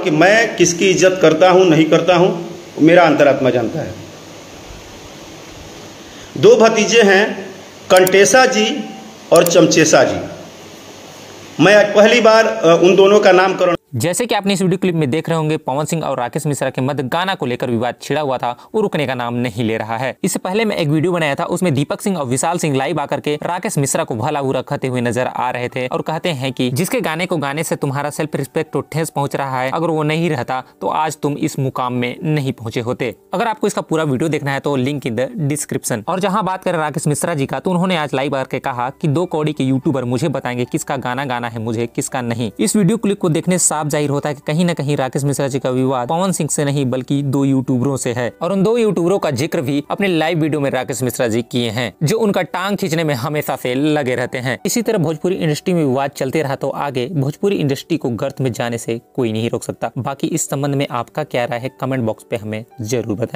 कि मैं किसकी इज्जत करता हूं नहीं करता हूं, मेरा अंतरात्मा जानता है। दो भतीजे हैं, कंटेसा जी और चमचेसा जी। मैं आज पहली बार उन दोनों का नामकरण। जैसे कि आपने इस वीडियो क्लिप में देख रहे होंगे, पवन सिंह और राकेश मिश्रा के मध्य गाना को लेकर विवाद छिड़ा हुआ था, वो रुकने का नाम नहीं ले रहा है। इससे पहले मैं एक वीडियो बनाया था, उसमें दीपक सिंह और विशाल सिंह लाइव आकर के राकेश मिश्रा को भला बुरा कहते हुए नजर आ रहे थे और कहते हैं कि जिसके गाने को गाने से तुम्हारा सेल्फ रिस्पेक्ट तो ठेस पहुंच रहा है, अगर वो नहीं रहता तो आज तुम इस मुकाम में नहीं पहुंचे होते। अगर आपको इसका पूरा वीडियो देखना है तो लिंक इन द डिस्क्रिप्शन। और जहाँ बात करें राकेश मिश्रा जी का, तो उन्होंने आज लाइव आकर कहा कि 2 कौड़ी के यूट्यूबर मुझे बताएंगे किसका गाना गाना है मुझे, किसका नहीं। इस वीडियो क्लिप को देखने से साफ जाहिर होता है कि कहीं न कहीं राकेश मिश्रा जी का विवाद पवन सिंह से नहीं बल्कि 2 यूट्यूबरों से है। और उन 2 यूट्यूबरों का जिक्र भी अपने लाइव वीडियो में राकेश मिश्रा जी किए हैं, जो उनका टांग खींचने में हमेशा से लगे रहते हैं। इसी तरह भोजपुरी इंडस्ट्री में विवाद चलते रहा तो आगे भोजपुरी इंडस्ट्री को गर्त में जाने से कोई नहीं रोक सकता। बाकी इस संबंध में आपका क्या राय है, कमेंट बॉक्स पे हमें जरूर बताएं।